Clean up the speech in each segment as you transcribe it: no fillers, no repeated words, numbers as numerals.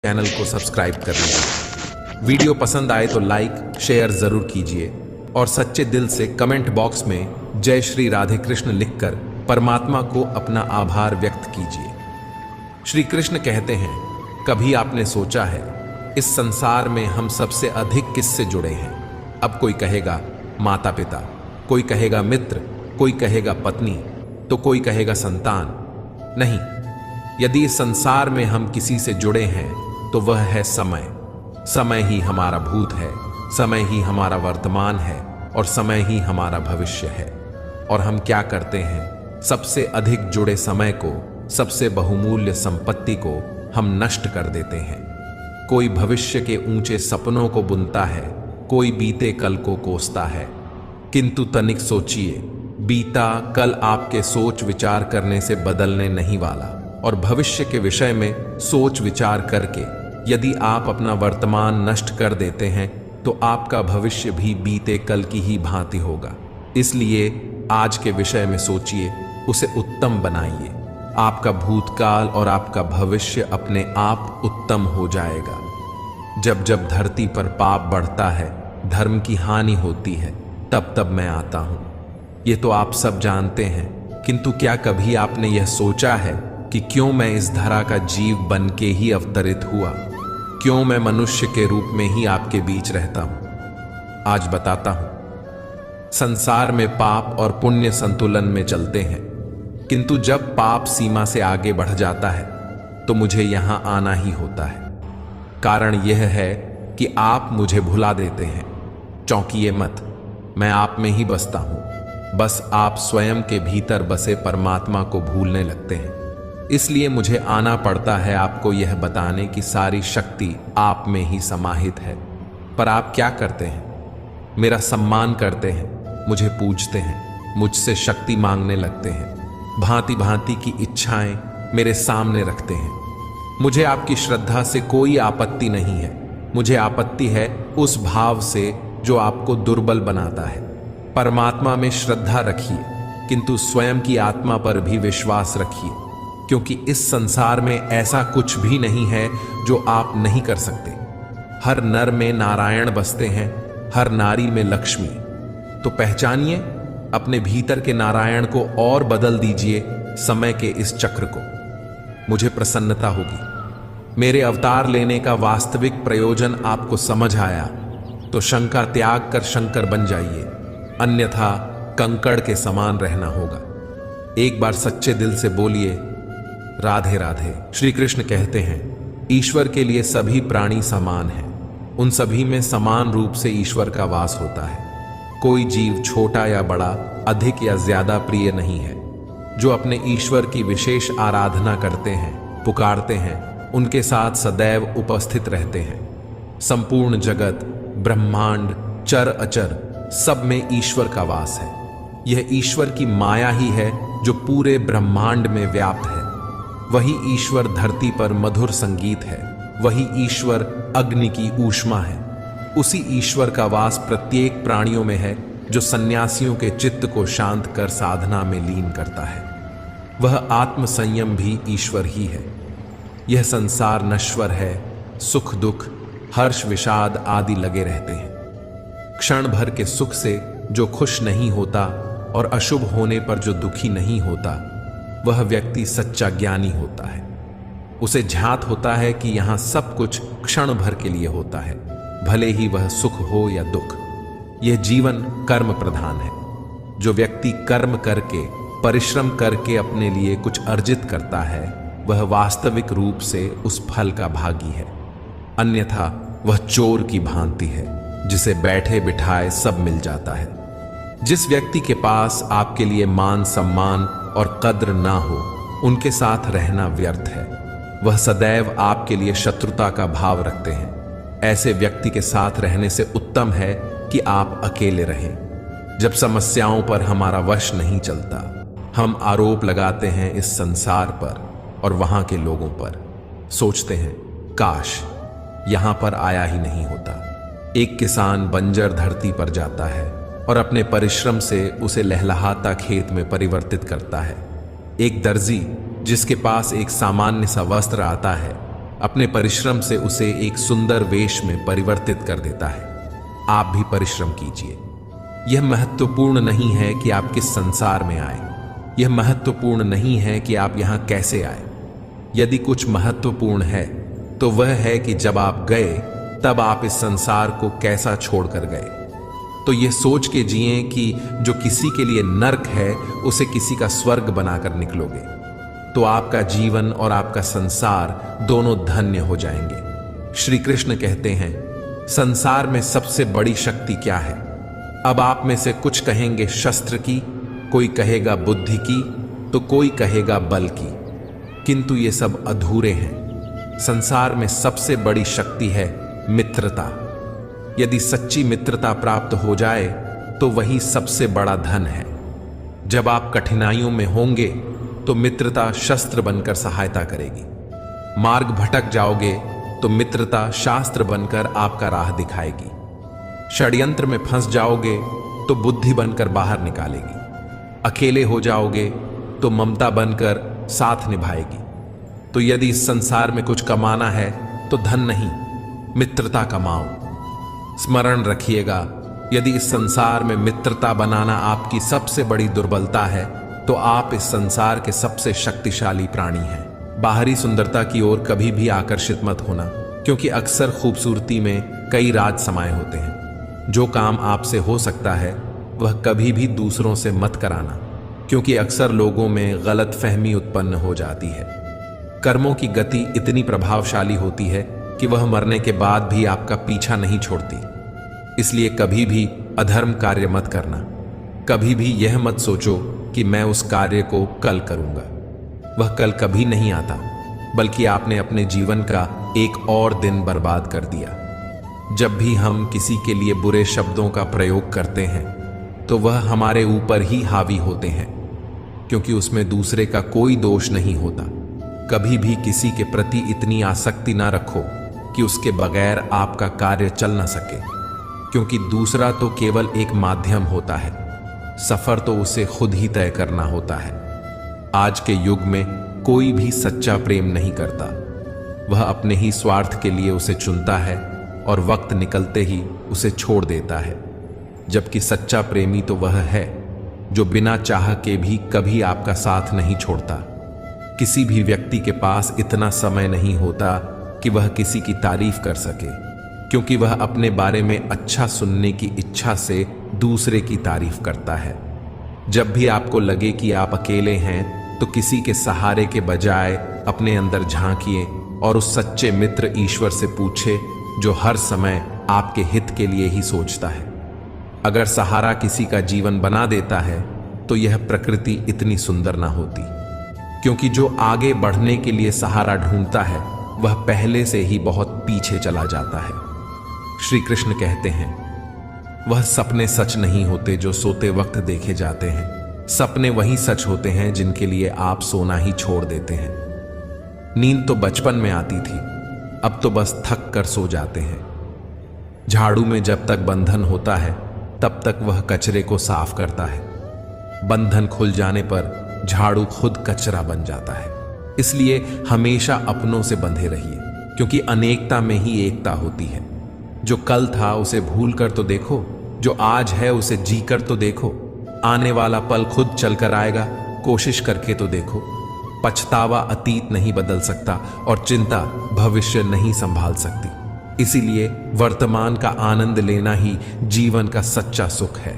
Channel को subscribe कर लीजिए। वीडियो पसंद आए तो लाइक शेयर जरूर कीजिए और सच्चे दिल से कमेंट बॉक्स में जय श्री राधे कृष्ण लिखकर परमात्मा को अपना आभार व्यक्त कीजिए। श्री कृष्ण कहते हैं, कभी आपने सोचा है इस संसार में हम सबसे अधिक किससे जुड़े हैं? अब कोई कहेगा माता पिता, कोई कहेगा मित्र, कोई कहेगा पत्नी, तो कोई कहेगा संतान। नहीं, यदि इस संसार में हम किसी से जुड़े हैं तो वह है समय। समय ही हमारा भूत है, समय ही हमारा वर्तमान है और समय ही हमारा भविष्य है। और हम क्या करते हैं? सबसे अधिक जुड़े समय को, सबसे बहुमूल्य संपत्ति को हम नष्ट कर देते हैं। कोई भविष्य के ऊंचे सपनों को बुनता है, कोई बीते कल को कोसता है। किंतु तनिक सोचिए, बीता कल आपके सोच विचार करने से बदलने नहीं वाला, और भविष्य के विषय में सोच विचार करके यदि आप अपना वर्तमान नष्ट कर देते हैं तो आपका भविष्य भी बीते कल की ही भांति होगा। इसलिए आज के विषय में सोचिए, उसे उत्तम बनाइए। आपका भूतकाल और आपका भविष्य अपने आप उत्तम हो जाएगा। जब जब धरती पर पाप बढ़ता है, धर्म की हानि होती है, तब तब मैं आता हूं। ये तो आप सब जानते हैं, किंतु क्या कभी आपने यह सोचा है कि क्यों मैं इस धरा का जीव बन के ही अवतरित हुआ? क्यों मैं मनुष्य के रूप में ही आपके बीच रहता हूं? आज बताता हूं। संसार में पाप और पुण्य संतुलन में चलते हैं, किंतु जब पाप सीमा से आगे बढ़ जाता है तो मुझे यहां आना ही होता है। कारण यह है कि आप मुझे भुला देते हैं। चौंकिए मत, मैं आप में ही बसता हूं। बस आप स्वयं के भीतर बसे परमात्मा को भूलने लगते हैं। इसलिए मुझे आना पड़ता है आपको यह बताने की सारी शक्ति आप में ही समाहित है। पर आप क्या करते हैं? मेरा सम्मान करते हैं, मुझे पूजते हैं, मुझसे शक्ति मांगने लगते हैं, भांति भांति की इच्छाएं मेरे सामने रखते हैं। मुझे आपकी श्रद्धा से कोई आपत्ति नहीं है। मुझे आपत्ति है उस भाव से जो आपको दुर्बल बनाता है। परमात्मा में श्रद्धा रखिए, किंतु स्वयं की आत्मा पर भी विश्वास रखिए, क्योंकि इस संसार में ऐसा कुछ भी नहीं है जो आप नहीं कर सकते। हर नर में नारायण बसते हैं, हर नारी में लक्ष्मी। तो पहचानिए अपने भीतर के नारायण को और बदल दीजिए समय के इस चक्र को। मुझे प्रसन्नता होगी। मेरे अवतार लेने का वास्तविक प्रयोजन आपको समझ आया तो शंका त्याग कर शंकर बन जाइए, अन्यथा कंकड़ के समान रहना होगा। एक बार सच्चे दिल से बोलिए राधे राधे। श्री कृष्ण कहते हैं, ईश्वर के लिए सभी प्राणी समान हैं। उन सभी में समान रूप से ईश्वर का वास होता है। कोई जीव छोटा या बड़ा, अधिक या ज्यादा प्रिय नहीं है। जो अपने ईश्वर की विशेष आराधना करते हैं, पुकारते हैं, उनके साथ सदैव उपस्थित रहते हैं। संपूर्ण जगत, ब्रह्मांड, चर अचर, सब में ईश्वर का वास है। यह ईश्वर की माया ही है जो पूरे ब्रह्मांड में व्याप्त है। वही ईश्वर धरती पर मधुर संगीत है। वही ईश्वर अग्नि की ऊष्मा है। उसी ईश्वर का वास प्रत्येक प्राणियों में है जो सन्यासियों के चित्त को शांत कर साधना में लीन करता है। वह आत्म संयम भी ईश्वर ही है। यह संसार नश्वर है। सुख दुख, हर्ष विषाद आदि लगे रहते हैं। क्षण भर के सुख से जो खुश नहीं होता और अशुभ होने पर जो दुखी नहीं होता, वह व्यक्ति सच्चा ज्ञानी होता है। उसे ध्यात होता है कि यहां सब कुछ क्षण भर के लिए होता है, भले ही वह सुख हो या दुख। यह जीवन कर्म प्रधान है। जो व्यक्ति कर्म करके, परिश्रम करके अपने लिए कुछ अर्जित करता है, वह वास्तविक रूप से उस फल का भागी है। अन्यथा वह चोर की भांति है, जिसे बैठे बिठाए सब मिल जाता है। जिस व्यक्ति के पास आपके लिए मान सम्मान और कद्र ना हो, उनके साथ रहना व्यर्थ है। वह सदैव आपके लिए शत्रुता का भाव रखते हैं। ऐसे व्यक्ति के साथ रहने से उत्तम है कि आप अकेले रहें। जब समस्याओं पर हमारा वश नहीं चलता, हम आरोप लगाते हैं इस संसार पर और वहां के लोगों पर। सोचते हैं काश यहां पर आया ही नहीं होता। एक किसान बंजर धरती पर जाता है और अपने परिश्रम से उसे लहलहाता खेत में परिवर्तित करता है। एक दर्जी जिसके पास एक सामान्य सा वस्त्र आता है, अपने परिश्रम से उसे एक सुंदर वेश में परिवर्तित कर देता है। आप भी परिश्रम कीजिए। यह महत्वपूर्ण नहीं है कि आप किस संसार में आए, यह महत्वपूर्ण नहीं है कि आप यहां कैसे आए। यदि कुछ महत्वपूर्ण है तो वह है कि जब आप गए तब आप इस संसार को कैसा छोड़कर गए। तो यह सोच के जिएं कि जो किसी के लिए नर्क है उसे किसी का स्वर्ग बनाकर निकलोगे, तो आपका जीवन और आपका संसार दोनों धन्य हो जाएंगे। श्री कृष्ण कहते हैं, संसार में सबसे बड़ी शक्ति क्या है? अब आप में से कुछ कहेंगे शस्त्र की, कोई कहेगा बुद्धि की, तो कोई कहेगा बल की, किंतु ये सब अधूरे हैं। संसार में सबसे बड़ी शक्ति है मित्रता। यदि सच्ची मित्रता प्राप्त हो जाए तो वही सबसे बड़ा धन है। जब आप कठिनाइयों में होंगे तो मित्रता शस्त्र बनकर सहायता करेगी। मार्ग भटक जाओगे तो मित्रता शास्त्र बनकर आपका राह दिखाएगी। षड्यंत्र में फंस जाओगे तो बुद्धि बनकर बाहर निकालेगी। अकेले हो जाओगे तो ममता बनकर साथ निभाएगी। तो यदि इस संसार में कुछ कमाना है तो धन नहीं, मित्रता कमाओ। स्मरण रखिएगा, यदि इस संसार में मित्रता बनाना आपकी सबसे बड़ी दुर्बलता है तो आप इस संसार के सबसे शक्तिशाली प्राणी हैं। बाहरी सुंदरता की ओर कभी भी आकर्षित मत होना, क्योंकि अक्सर खूबसूरती में कई राज समाये होते हैं। जो काम आपसे हो सकता है वह कभी भी दूसरों से मत कराना, क्योंकि अक्सर लोगों में गलत फहमी उत्पन्न हो जाती है। कर्मों की गति इतनी प्रभावशाली होती है कि वह मरने के बाद भी आपका पीछा नहीं छोड़ती। इसलिए कभी भी अधर्म कार्य मत करना। कभी भी यह मत सोचो कि मैं उस कार्य को कल करूंगा। वह कल कभी नहीं आता, बल्कि आपने अपने जीवन का एक और दिन बर्बाद कर दिया। जब भी हम किसी के लिए बुरे शब्दों का प्रयोग करते हैं तो वह हमारे ऊपर ही हावी होते हैं, क्योंकि उसमें दूसरे का कोई दोष नहीं होता। कभी भी किसी के प्रति इतनी आसक्ति ना रखो कि उसके बगैर आपका कार्य चल ना सके, क्योंकि दूसरा तो केवल एक माध्यम होता है, सफर तो उसे खुद ही तय करना होता है। आज के युग में कोई भी सच्चा प्रेम नहीं करता। वह अपने ही स्वार्थ के लिए उसे चुनता है और वक्त निकलते ही उसे छोड़ देता है। जबकि सच्चा प्रेमी तो वह है जो बिना चाह के भी कभी आपका साथ नहीं छोड़ता। किसी भी व्यक्ति के पास इतना समय नहीं होता कि वह किसी की तारीफ कर सके, क्योंकि वह अपने बारे में अच्छा सुनने की इच्छा से दूसरे की तारीफ करता है। जब भी आपको लगे कि आप अकेले हैं तो किसी के सहारे के बजाय अपने अंदर झांकिए और उस सच्चे मित्र ईश्वर से पूछे जो हर समय आपके हित के लिए ही सोचता है। अगर सहारा किसी का जीवन बना देता है तो यह प्रकृति इतनी सुंदर ना होती, क्योंकि जो आगे बढ़ने के लिए सहारा ढूंढता है वह पहले से ही बहुत पीछे चला जाता है। श्री कृष्ण कहते हैं, वह सपने सच नहीं होते जो सोते वक्त देखे जाते हैं। सपने वही सच होते हैं जिनके लिए आप सोना ही छोड़ देते हैं। नींद तो बचपन में आती थी, अब तो बस थक कर सो जाते हैं। झाड़ू में जब तक बंधन होता है तब तक वह कचरे को साफ करता है। बंधन खुल जाने पर झाड़ू खुद कचरा बन जाता है। इसलिए हमेशा अपनों से बंधे रहिए, क्योंकि अनेकता में ही एकता होती है। जो कल था उसे भूल कर तो देखो, जो आज है उसे जी कर तो देखो। आने वाला पल खुद चलकर आएगा, कोशिश करके तो देखो। पछतावा अतीत नहीं बदल सकता और चिंता भविष्य नहीं संभाल सकती। इसीलिए वर्तमान का आनंद लेना ही जीवन का सच्चा सुख है।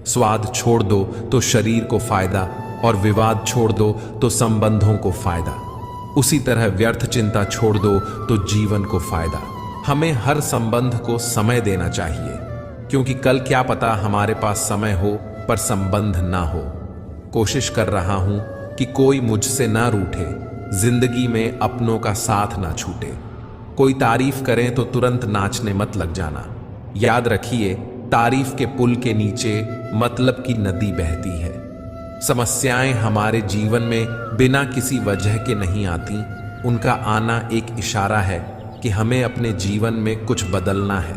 स्वाद छोड़ दो तो शरीर को फायदा, और विवाद छोड़ दो तो संबंधों को फायदा। उसी तरह व्यर्थ चिंता छोड़ दो तो जीवन को फायदा। हमें हर संबंध को समय देना चाहिए, क्योंकि कल क्या पता हमारे पास समय हो पर संबंध ना हो। कोशिश कर रहा हूं कि कोई मुझसे ना रूठे, जिंदगी में अपनों का साथ ना छूटे। कोई तारीफ करें तो तुरंत नाचने मत लग जाना। याद रखिए, तारीफ के पुल के नीचे मतलब की नदी बहती है। समस्याएं हमारे जीवन में बिना किसी वजह के नहीं आती। उनका आना एक इशारा है कि हमें अपने जीवन में कुछ बदलना है।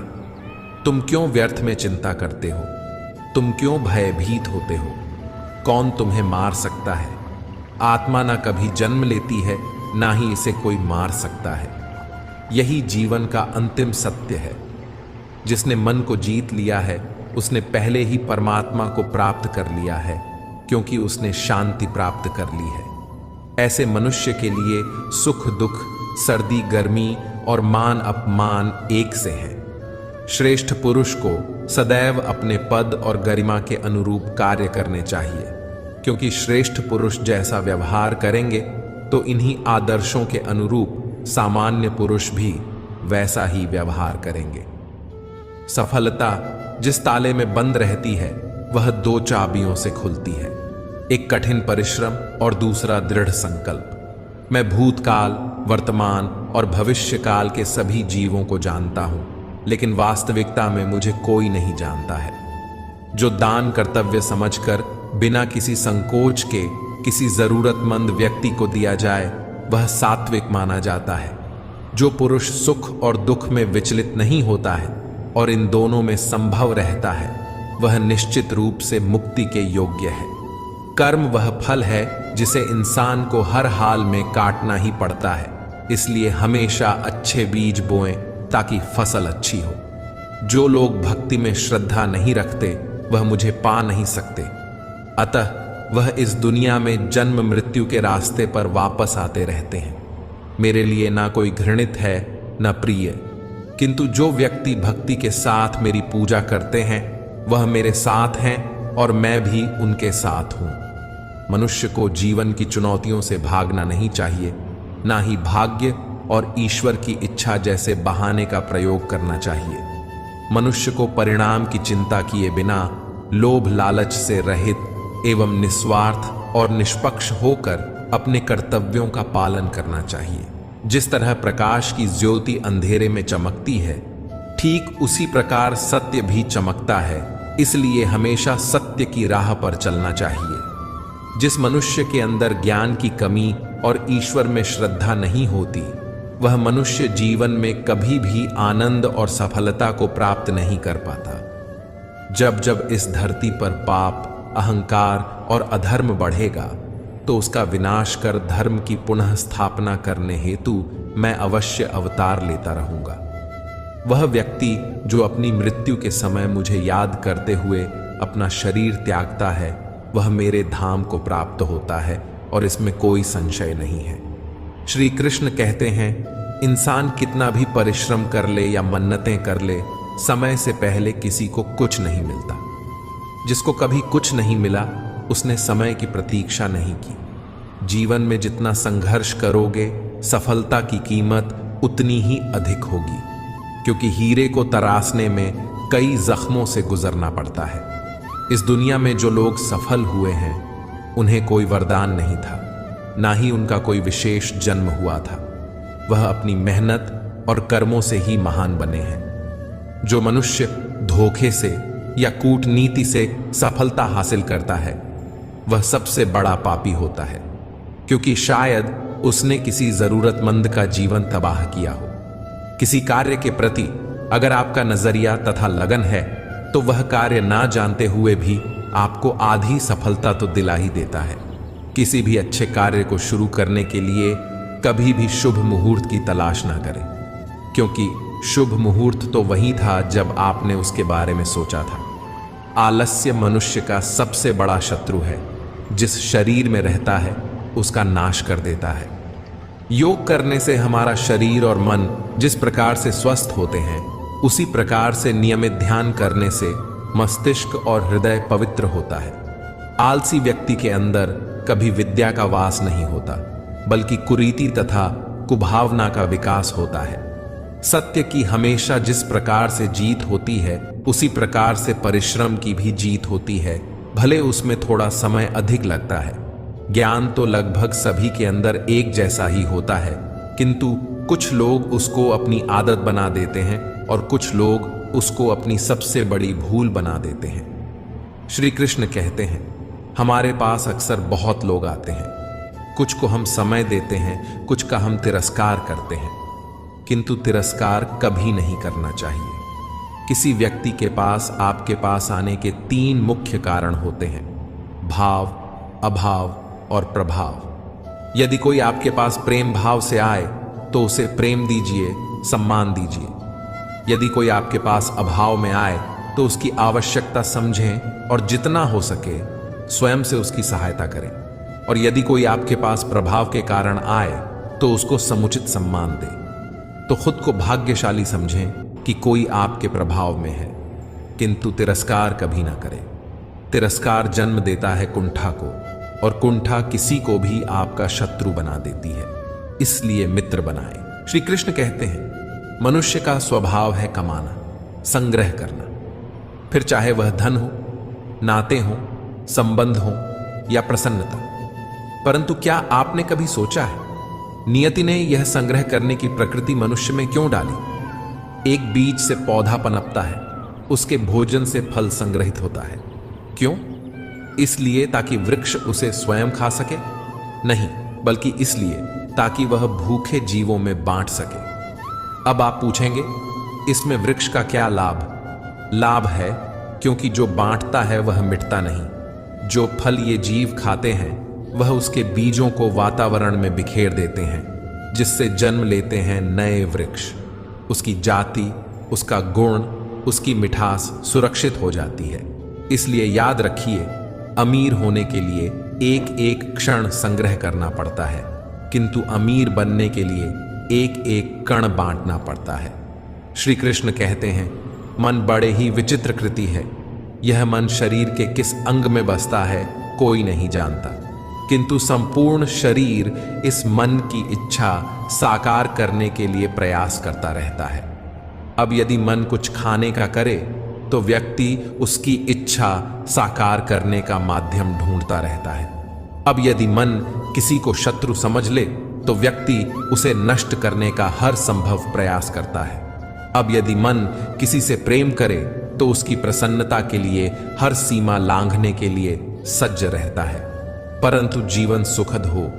तुम क्यों व्यर्थ में चिंता करते हो? तुम क्यों भयभीत होते हो? कौन तुम्हें मार सकता है? आत्मा ना कभी जन्म लेती है, ना ही इसे कोई मार सकता है। यही जीवन का अंतिम सत्य है। जिसने मन को जीत लिया है उसने पहले ही परमात्मा को प्राप्त कर लिया है, क्योंकि उसने शांति प्राप्त कर ली है। ऐसे मनुष्य के लिए सुख दुख, सर्दी गर्मी और मान अपमान एक से है। श्रेष्ठ पुरुष को सदैव अपने पद और गरिमा के अनुरूप कार्य करने चाहिए, क्योंकि श्रेष्ठ पुरुष जैसा व्यवहार करेंगे तो इन्हीं आदर्शों के अनुरूप सामान्य पुरुष भी वैसा ही व्यवहार करेंगे। सफलता जिस ताले में बंद रहती है वह दो चाबियों से खुलती है, एक कठिन परिश्रम और दूसरा दृढ़ संकल्प। मैं भूतकाल, वर्तमान और भविष्य काल के सभी जीवों को जानता हूं, लेकिन वास्तविकता में मुझे कोई नहीं जानता है। जो दान कर्तव्य समझकर बिना किसी संकोच के किसी जरूरतमंद व्यक्ति को दिया जाए वह सात्विक माना जाता है। जो पुरुष सुख और दुख में विचलित नहीं होता है और इन दोनों में संभव रहता है वह निश्चित रूप से मुक्ति के योग्य है। कर्म वह फल है जिसे इंसान को हर हाल में काटना ही पड़ता है, इसलिए हमेशा अच्छे बीज बोएं ताकि फसल अच्छी हो। जो लोग भक्ति में श्रद्धा नहीं रखते वह मुझे पा नहीं सकते, अतः वह इस दुनिया में जन्म मृत्यु के रास्ते पर वापस आते रहते हैं। मेरे लिए ना कोई घृणित है न प्रिय, किंतु जो व्यक्ति भक्ति के साथ मेरी पूजा करते हैं वह मेरे साथ हैं और मैं भी उनके साथ हूं। मनुष्य को जीवन की चुनौतियों से भागना नहीं चाहिए, ना ही भाग्य और ईश्वर की इच्छा जैसे बहाने का प्रयोग करना चाहिए। मनुष्य को परिणाम की चिंता किए बिना लोभ लालच से रहित एवं निस्वार्थ और निष्पक्ष होकर अपने कर्तव्यों का पालन करना चाहिए। जिस तरह प्रकाश की ज्योति अंधेरे में चमकती है, ठीक उसी प्रकार सत्य भी चमकता है, इसलिए हमेशा सत्य की राह पर चलना चाहिए। जिस मनुष्य के अंदर ज्ञान की कमी और ईश्वर में श्रद्धा नहीं होती वह मनुष्य जीवन में कभी भी आनंद और सफलता को प्राप्त नहीं कर पाता। जब जब इस धरती पर पाप, अहंकार और अधर्म बढ़ेगा तो उसका विनाश कर धर्म की पुनः स्थापना करने हेतु मैं अवश्य अवतार लेता रहूंगा। वह व्यक्ति जो अपनी मृत्यु के समय मुझे याद करते हुए अपना शरीर त्यागता है वह मेरे धाम को प्राप्त होता है और इसमें कोई संशय नहीं है। श्री कृष्ण कहते हैं, इंसान कितना भी परिश्रम कर ले या मन्नतें कर ले, समय से पहले किसी को कुछ नहीं मिलता। जिसको कभी कुछ नहीं मिला उसने समय की प्रतीक्षा नहीं की। जीवन में जितना संघर्ष करोगे सफलता की कीमत उतनी ही अधिक होगी, क्योंकि हीरे को तराशने में कई जख्मों से गुजरना पड़ता है। इस दुनिया में जो लोग सफल हुए हैं उन्हें कोई वरदान नहीं था, ना ही उनका कोई विशेष जन्म हुआ था। वह अपनी मेहनत और कर्मों से ही महान बने हैं। जो मनुष्य धोखे से या कूटनीति से सफलता हासिल करता है वह सबसे बड़ा पापी होता है, क्योंकि शायद उसने किसी जरूरतमंद का जीवन तबाह किया हो। किसी कार्य के प्रति अगर आपका नजरिया तथा लगन है तो वह कार्य ना जानते हुए भी आपको आधी सफलता तो दिला ही देता है। किसी भी अच्छे कार्य को शुरू करने के लिए कभी भी शुभ मुहूर्त की तलाश ना करें, क्योंकि शुभ मुहूर्त तो वही था जब आपने उसके बारे में सोचा था। आलस्य मनुष्य का सबसे बड़ा शत्रु है। जिस शरीर में रहता है उसका नाश कर देता है। योग करने से हमारा शरीर और मन जिस प्रकार से स्वस्थ होते हैं उसी प्रकार से नियमित ध्यान करने से मस्तिष्क और हृदय पवित्र होता है। आलसी व्यक्ति के अंदर कभी विद्या का वास नहीं होता, बल्कि कुरीति तथा कुभावना का विकास होता है। सत्य की हमेशा जिस प्रकार से जीत होती है उसी प्रकार से परिश्रम की भी जीत होती है, भले उसमें थोड़ा समय अधिक लगता है। ज्ञान तो लगभग सभी के अंदर एक जैसा ही होता है, किंतु कुछ लोग उसको अपनी आदत बना देते हैं और कुछ लोग उसको अपनी सबसे बड़ी भूल बना देते हैं। श्री कृष्ण कहते हैं, हमारे पास अक्सर बहुत लोग आते हैं, कुछ को हम समय देते हैं, कुछ का हम तिरस्कार करते हैं, किंतु तिरस्कार कभी नहीं करना चाहिए। किसी व्यक्ति के पास आपके पास आने के 3 मुख्य कारण होते हैं: भाव, अभाव और प्रभाव। यदि कोई आपके पास प्रेम भाव से आए तो उसे प्रेम दीजिए, सम्मान दीजिए। यदि कोई आपके पास अभाव में आए तो उसकी आवश्यकता समझें और जितना हो सके स्वयं से उसकी सहायता करें। और यदि कोई आपके पास प्रभाव के कारण आए तो उसको समुचित सम्मान दें। तो खुद को भाग्यशाली समझें कि कोई आपके प्रभाव में है, किंतु तिरस्कार कभी ना करें। तिरस्कार जन्म देता है कुंठा को, और कुंठा किसी को भी आपका शत्रु बना देती है। इसलिए मित्र बनाएं। श्री कृष्ण कहते हैं, मनुष्य का स्वभाव है कमाना, संग्रह करना, फिर चाहे वह धन हो, नाते हो, संबंध हो या प्रसन्नता। परंतु क्या आपने कभी सोचा है, नियति ने यह संग्रह करने की प्रकृति मनुष्य में क्यों डाली? एक बीज से पौधा पनपता है, उसके भोजन से फल संग्रहित होता है। क्यों? इसलिए ताकि वृक्ष उसे स्वयं खा सके? नहीं, बल्कि इसलिए ताकि वह भूखे जीवों में बांट सके। अब आप पूछेंगे, इसमें वृक्ष का क्या लाभ? लाभ है क्योंकि जो बांटता है वह मिटता नहीं। जो फल ये जीव खाते हैं वह उसके बीजों को वातावरण में बिखेर देते हैं, जिससे जन्म लेते हैं नए वृक्ष। उसकी जाति, उसका गुण, उसकी मिठास सुरक्षित हो जाती है। इसलिए याद रखिए, अमीर होने के लिए एक एक क्षण संग्रह करना पड़ता है, किंतु अमीर बनने के लिए एक एक कण बांटना पड़ता है। श्री कृष्ण कहते हैं, मन बड़े ही विचित्र कृति है। यह मन शरीर के किस अंग में बसता है कोई नहीं जानता, किंतु संपूर्ण शरीर इस मन की इच्छा साकार करने के लिए प्रयास करता रहता है। अब यदि मन कुछ खाने का करे तो व्यक्ति उसकी इच्छा साकार करने का माध्यम ढूंढता रहता है। अब यदि मन किसी को शत्रु समझ ले तो व्यक्ति उसे नष्ट करने का हर संभव प्रयास करता है। अब यदि मन किसी से प्रेम करे तो उसकी प्रसन्नता के लिए हर सीमा लांघने के लिए सज्ज रहता है। परंतु जीवन सुखद हो,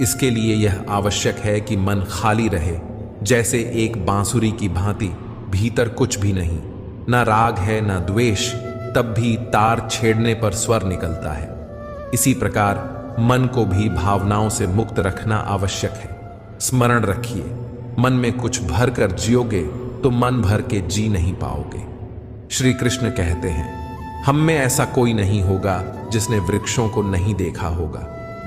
इसके लिए यह आवश्यक है कि मन खाली रहे, जैसे एक बांसुरी की भांति। भीतर कुछ भी नहीं, ना राग है ना द्वेष, तब भी तार छेड़ने पर स्वर निकलता है। इसी प्रकार मन को भी भावनाओं से मुक्त रखना आवश्यक है। स्मरण रखिए, मन में कुछ भर कर जियोगे तो मन भर के जी नहीं पाओगे। श्री कृष्ण कहते हैं, हम में ऐसा कोई नहीं होगा जिसने वृक्षों को नहीं देखा होगा,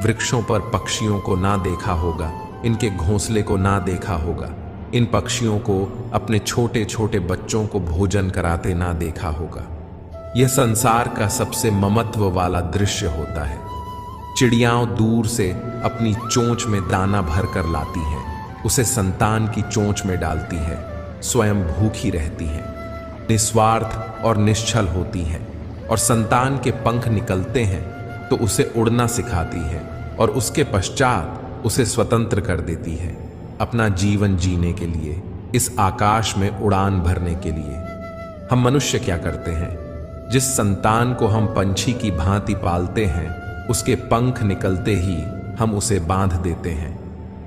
वृक्षों पर पक्षियों को ना देखा होगा, इनके घोंसले को ना देखा होगा, इन पक्षियों को अपने छोटे छोटे बच्चों को भोजन कराते ना देखा होगा। यह संसार का सबसे ममत्व वाला दृश्य होता है। चिड़ियाओं दूर से अपनी चोंच में दाना भर कर लाती हैं, उसे संतान की चोंच में डालती है, स्वयं भूखी रहती हैं, निस्वार्थ और निश्चल होती हैं, और संतान के पंख निकलते हैं तो उसे उड़ना सिखाती है और उसके पश्चात उसे स्वतंत्र कर देती है, अपना जीवन जीने के लिए, इस आकाश में उड़ान भरने के लिए। हम मनुष्य क्या करते हैं? जिस संतान को हम पंछी की भांति पालते हैं, उसके पंख निकलते ही हम उसे बांध देते हैं,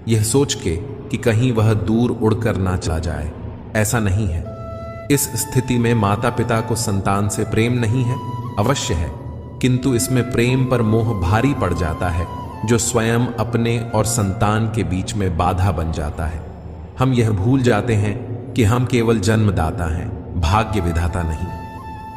यह सोच के कि कहीं वह दूर उड़कर ना चला जाए। ऐसा नहीं है। इस स्थिति में माता पिता को संतान से प्रेम नहीं है? अवश्य है, किंतु इसमें प्रेम पर मोह भारी पड़ जाता है, जो स्वयं अपने और संतान के बीच में बाधा बन जाता है। हम यह भूल जाते हैं कि हम केवल जन्मदाता हैं, भाग्य विधाता नहीं।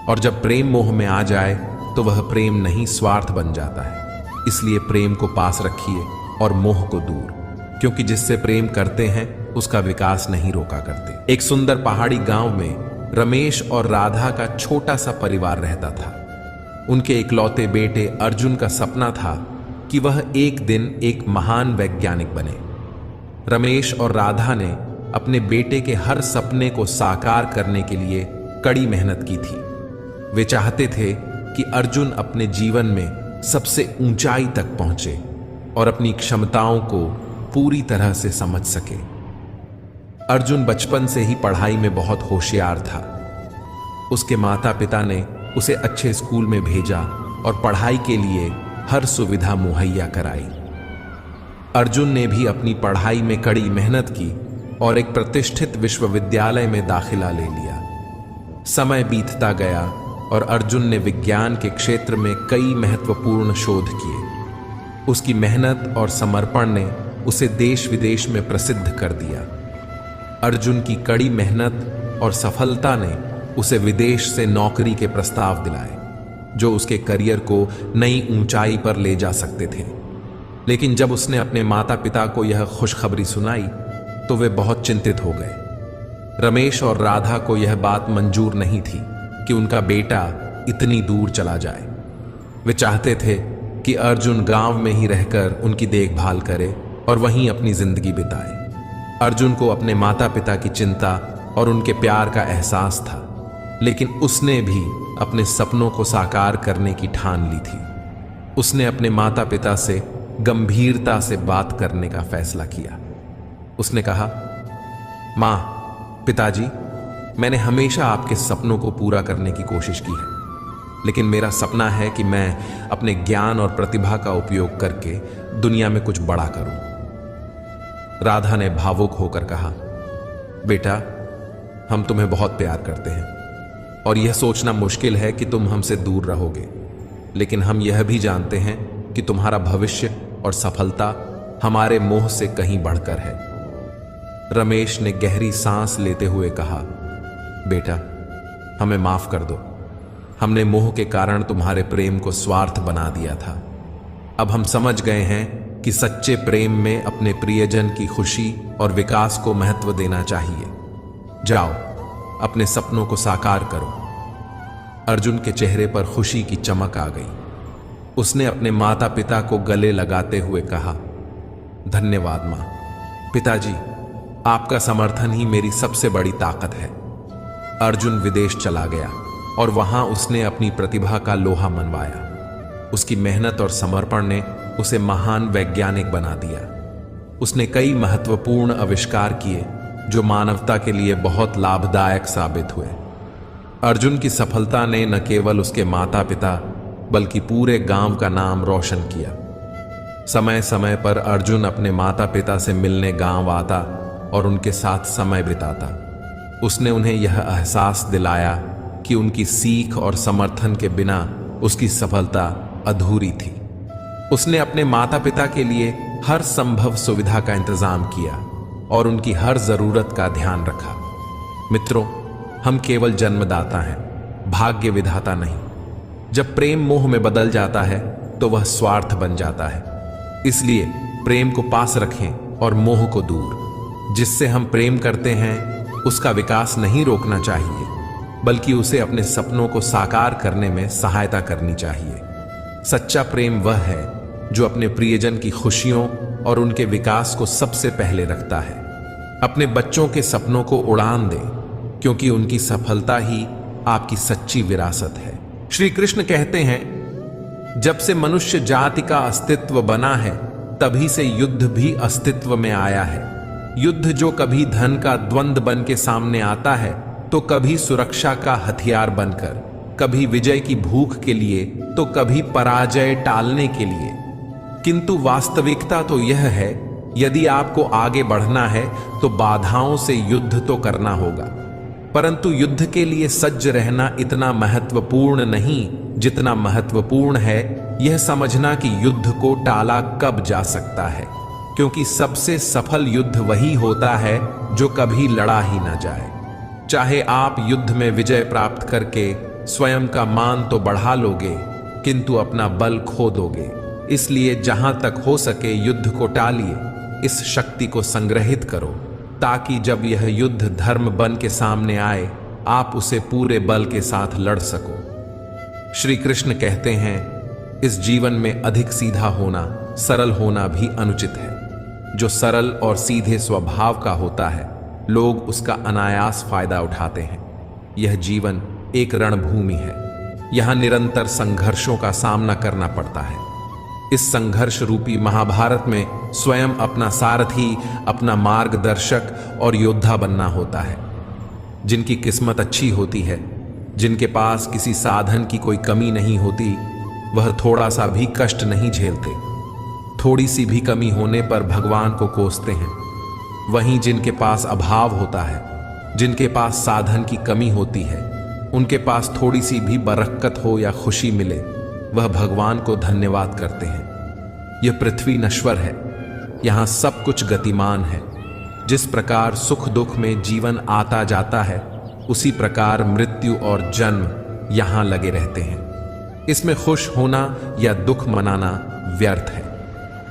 और जब प्रेम मोह में आ जाए तो वह प्रेम नहीं स्वार्थ बन जाता है। इसलिए प्रेम को पास रखिए और मोह को दूर, क्योंकि जिससे प्रेम करते हैं उसका विकास नहीं रोका करते। एक सुंदर पहाड़ी गांव में रमेश और राधा का छोटा सा परिवार रहता था। उनके इकलौते बेटे अर्जुन का सपना था कि वह एक दिन एक महान वैज्ञानिक बने। रमेश और राधा ने अपने बेटे के हर सपने को साकार करने के लिए कड़ी मेहनत की थी। वे चाहते थे कि अर्जुन अपने जीवन में सबसे ऊंचाई तक पहुंचे और अपनी क्षमताओं को पूरी तरह से समझ सके। अर्जुन बचपन से ही पढ़ाई में बहुत होशियार था। उसके माता पिता ने उसे अच्छे स्कूल में भेजा और पढ़ाई के लिए हर सुविधा मुहैया कराई। अर्जुन ने भी अपनी पढ़ाई में कड़ी मेहनत की और एक प्रतिष्ठित विश्वविद्यालय में दाखिला ले लिया। समय बीतता गया और अर्जुन ने विज्ञान के क्षेत्र में कई महत्वपूर्ण शोध किए। उसकी मेहनत और समर्पण ने उसे देश विदेश में प्रसिद्ध कर दिया। अर्जुन की कड़ी मेहनत और सफलता ने उसे विदेश से नौकरी के प्रस्ताव दिलाए, जो उसके करियर को नई ऊंचाई पर ले जा सकते थे। लेकिन जब उसने अपने माता पिता को यह खुशखबरी सुनाई तो वे बहुत चिंतित हो गए। रमेश और राधा को यह बात मंजूर नहीं थी कि उनका बेटा इतनी दूर चला जाए। वे चाहते थे कि अर्जुन गांव में ही रहकर उनकी देखभाल करे और वहीं अपनी जिंदगी बिताए। अर्जुन को अपने माता पिता की चिंता और उनके प्यार का एहसास था, लेकिन उसने भी अपने सपनों को साकार करने की ठान ली थी। उसने अपने माता पिता से गंभीरता से बात करने का फैसला किया। उसने कहा, मां, पिताजी, मैंने हमेशा आपके सपनों को पूरा करने की कोशिश की है, लेकिन मेरा सपना है कि मैं अपने ज्ञान और प्रतिभा का उपयोग करके दुनिया में कुछ बड़ा करूं। राधा ने भावुक होकर कहा, बेटा, हम तुम्हें बहुत प्यार करते हैं और यह सोचना मुश्किल है कि तुम हमसे दूर रहोगे, लेकिन हम यह भी जानते हैं कि तुम्हारा भविष्य और सफलता हमारे मोह से कहीं बढ़कर है। रमेश ने गहरी सांस लेते हुए कहा, बेटा, हमें माफ कर दो। हमने मोह के कारण तुम्हारे प्रेम को स्वार्थ बना दिया था। अब हम समझ गए हैं कि सच्चे प्रेम में अपने प्रियजन की खुशी और विकास को महत्व देना चाहिए। जाओ, अपने सपनों को साकार करो। अर्जुन के चेहरे पर खुशी की चमक आ गई। उसने अपने माता पिता को गले लगाते हुए कहा, धन्यवाद मां। पिताजी, आपका समर्थन ही मेरी सबसे बड़ी ताकत है। अर्जुन विदेश चला गया और वहां उसने अपनी प्रतिभा का लोहा मनवाया। उसकी मेहनत और समर्पण ने उसे महान वैज्ञानिक बना दिया। उसने कई महत्वपूर्ण आविष्कार किए जो मानवता के लिए बहुत लाभदायक साबित हुए। अर्जुन की सफलता ने न केवल उसके माता पिता बल्कि पूरे गांव का नाम रोशन किया। समय समय पर अर्जुन अपने माता पिता से मिलने गांव आता और उनके साथ समय बिताता। उसने उन्हें यह एहसास दिलाया कि उनकी सीख और समर्थन के बिना उसकी सफलता अधूरी थी। उसने अपने माता पिता के लिए हर संभव सुविधा का इंतजाम किया और उनकी हर जरूरत का ध्यान रखा। मित्रों, हम केवल जन्मदाता हैं, भाग्य विधाता नहीं। जब प्रेम मोह में बदल जाता है तो वह स्वार्थ बन जाता है। इसलिए प्रेम को पास रखें और मोह को दूर। जिससे हम प्रेम करते हैं उसका विकास नहीं रोकना चाहिए, बल्कि उसे अपने सपनों को साकार करने में सहायता करनी चाहिए। सच्चा प्रेम वह है जो अपने प्रियजन की खुशियों और उनके विकास को सबसे पहले रखता है। अपने बच्चों के सपनों को उड़ान दें, क्योंकि उनकी सफलता ही आपकी सच्ची विरासत है। श्री कृष्ण कहते हैं, जब से मनुष्य जाति का अस्तित्व बना है तभी से युद्ध भी अस्तित्व में आया है। युद्ध जो कभी धन का द्वंद्व बन के सामने आता है तो कभी सुरक्षा का हथियार बनकर, कभी विजय की भूख के लिए तो कभी पराजय टालने के लिए। किंतु वास्तविकता तो यह है, यदि आपको आगे बढ़ना है तो बाधाओं से युद्ध तो करना होगा, परंतु युद्ध के लिए सज्ज रहना इतना महत्वपूर्ण नहीं जितना महत्वपूर्ण है यह समझना कि युद्ध को टाला कब जा सकता है, क्योंकि सबसे सफल युद्ध वही होता है जो कभी लड़ा ही ना जाए। चाहे आप युद्ध में विजय प्राप्त करके स्वयं का मान तो बढ़ा लोगे, किंतु अपना बल खो दोगे। इसलिए जहां तक हो सके युद्ध को टालिए, इस शक्ति को संग्रहित करो, ताकि जब यह युद्ध धर्म बन के सामने आए आप उसे पूरे बल के साथ लड़ सको। श्री कृष्ण कहते हैं, इस जीवन में अधिक सीधा होना, सरल होना भी अनुचित है। जो सरल और सीधे स्वभाव का होता है, लोग उसका अनायास फायदा उठाते हैं। यह जीवन एक रणभूमि है, यहां निरंतर संघर्षों का सामना करना पड़ता है। इस संघर्ष रूपी महाभारत में स्वयं अपना सारथी, अपना मार्गदर्शक और योद्धा बनना होता है। जिनकी किस्मत अच्छी होती है, जिनके पास किसी साधन की कोई कमी नहीं होती, वह थोड़ा सा भी कष्ट नहीं झेलते। थोड़ी सी भी कमी होने पर भगवान को कोसते हैं। वहीं जिनके पास अभाव होता है, जिनके पास साधन की कमी होती है, उनके पास थोड़ी सी भी बरकत हो या खुशी मिले, वह भगवान को धन्यवाद करते हैं। यह पृथ्वी नश्वर है, यहां सब कुछ गतिमान है, जिस प्रकार सुख दुख में जीवन आता जाता है, उसी प्रकार मृत्यु और जन्म यहां लगे रहते हैं। इसमें खुश होना या दुख मनाना व्यर्थ है।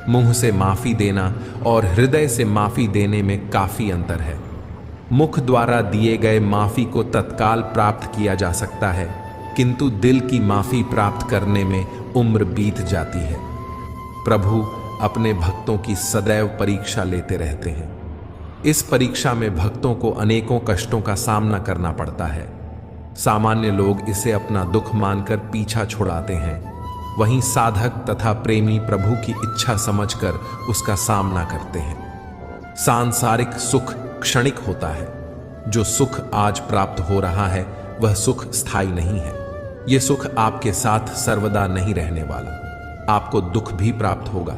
मुंह से माफी देना और हृदय से माफी देने में काफी अंतर है। मुख द्वारा दिए गए माफी को तत्काल प्राप्त किया जा सकता है, किंतु दिल की माफी प्राप्त करने में उम्र बीत जाती है। प्रभु अपने भक्तों की सदैव परीक्षा लेते रहते हैं। इस परीक्षा में भक्तों को अनेकों कष्टों का सामना करना पड़ता है। सामान्य लोग इसे अपना दुख मानकर पीछा छुड़ाते हैं, वहीं साधक तथा प्रेमी प्रभु की इच्छा समझकर उसका सामना करते हैं। सांसारिक सुख क्षणिक होता है। जो सुख आज प्राप्त हो रहा है वह सुख स्थायी नहीं है। यह सुख आपके साथ सर्वदा नहीं रहने वाला। आपको दुख भी प्राप्त होगा,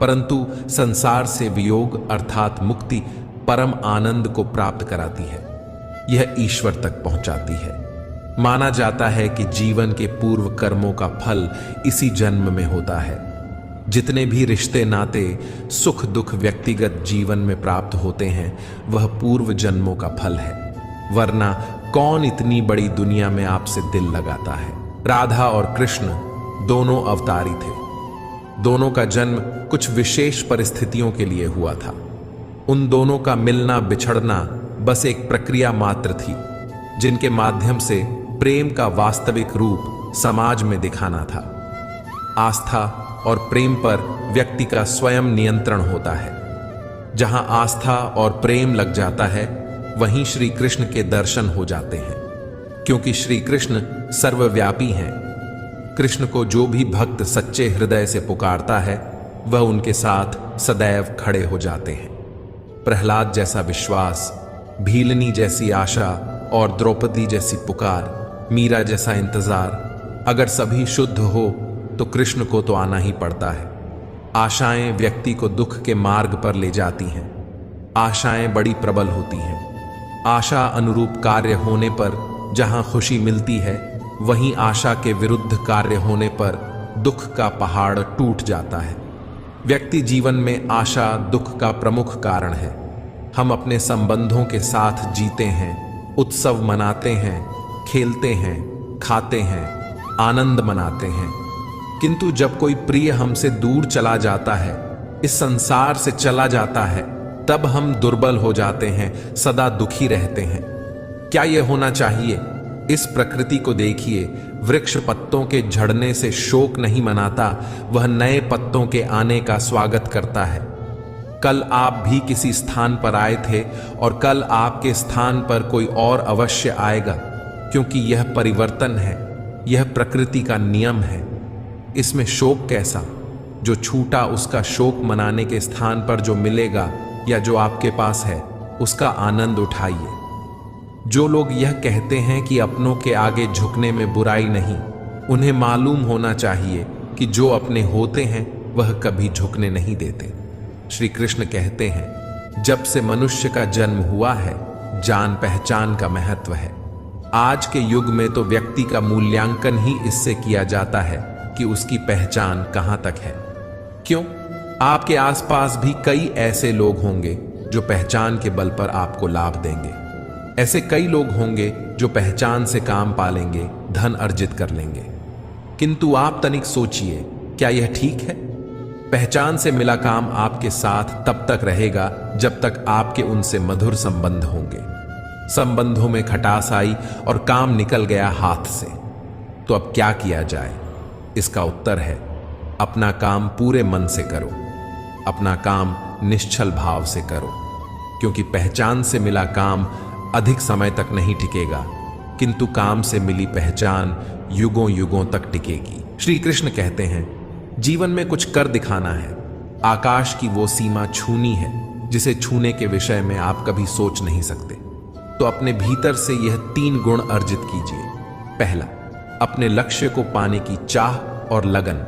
परंतु संसार से वियोग अर्थात मुक्ति परम आनंद को प्राप्त कराती है। यह ईश्वर तक पहुंचाती है। माना जाता है कि जीवन के पूर्व कर्मों का फल इसी जन्म में होता है। जितने भी रिश्ते नाते सुख दुख व्यक्तिगत जीवन में प्राप्त होते हैं वह पूर्व जन्मों का फल है, वरना कौन इतनी बड़ी दुनिया में आपसे दिल लगाता है। राधा और कृष्ण दोनों अवतारी थे। दोनों का जन्म कुछ विशेष परिस्थितियों के लिए हुआ था। उन दोनों का मिलना बिछड़ना बस एक प्रक्रिया मात्र थी, जिनके माध्यम से प्रेम का वास्तविक रूप समाज में दिखाना था। आस्था और प्रेम पर व्यक्ति का स्वयं नियंत्रण होता है। जहां आस्था और प्रेम लग जाता है, वहीं श्री कृष्ण के दर्शन हो जाते हैं, क्योंकि श्री कृष्ण सर्वव्यापी हैं। कृष्ण को जो भी भक्त सच्चे हृदय से पुकारता है, वह उनके साथ सदैव खड़े हो जाते हैं। प्रहलाद जैसा विश्वास, भीलनी जैसी आशा और द्रौपदी जैसी पुकार, मीरा जैसा इंतजार, अगर सभी शुद्ध हो तो कृष्ण को तो आना ही पड़ता है। आशाएं व्यक्ति को दुख के मार्ग पर ले जाती हैं। आशाएं बड़ी प्रबल होती हैं। आशा अनुरूप कार्य होने पर जहां खुशी मिलती है, वहीं आशा के विरुद्ध कार्य होने पर दुख का पहाड़ टूट जाता है। व्यक्ति जीवन में आशा दुख का प्रमुख कारण है। हम अपने संबंधों के साथ जीते हैं, उत्सव मनाते हैं, खेलते हैं, खाते हैं, आनंद मनाते हैं, किंतु जब कोई प्रिय हमसे दूर चला जाता है, इस संसार से चला जाता है, तब हम दुर्बल हो जाते हैं, सदा दुखी रहते हैं। क्या यह होना चाहिए? इस प्रकृति को देखिए। वृक्ष पत्तों के झड़ने से शोक नहीं मनाता, वह नए पत्तों के आने का स्वागत करता है। कल आप भी किसी स्थान पर आए थे और कल आपके स्थान पर कोई और अवश्य आएगा, क्योंकि यह परिवर्तन है, यह प्रकृति का नियम है। इसमें शोक कैसा? जो छूटा उसका शोक मनाने के स्थान पर जो मिलेगा या जो आपके पास है, उसका आनंद उठाइए। जो लोग यह कहते हैं कि अपनों के आगे झुकने में बुराई नहीं, उन्हें मालूम होना चाहिए कि जो अपने होते हैं वह कभी झुकने नहीं देते। श्री कृष्ण कहते हैं, जब से मनुष्य का जन्म हुआ है, जान पहचान का महत्व है। आज के युग में तो व्यक्ति का मूल्यांकन ही इससे किया जाता है कि उसकी पहचान कहां तक है। क्यों? आपके आसपास भी कई ऐसे लोग होंगे जो पहचान के बल पर आपको लाभ देंगे। ऐसे कई लोग होंगे जो पहचान से काम पालेंगे, धन अर्जित कर लेंगे। किंतु आप तनिक सोचिए, क्या यह ठीक है? पहचान से मिला काम आपके साथ तब तक रहेगा जब तक आपके उनसे मधुर संबंध होंगे। संबंधों में खटास आई और काम निकल गया हाथ से, तो अब क्या किया जाए? इसका उत्तर है, अपना काम पूरे मन से करो, अपना काम निश्चल भाव से करो, क्योंकि पहचान से मिला काम अधिक समय तक नहीं टिकेगा, किंतु काम से मिली पहचान युगों युगों तक टिकेगी। श्री कृष्ण कहते हैं, जीवन में कुछ कर दिखाना है। आकाश की वो सीमा छूनी है जिसे छूने के विषय में आप कभी सोच नहीं सकते। तो अपने भीतर से यह 3 गुण अर्जित कीजिए। पहला, अपने लक्ष्य को पाने की चाह और लगन।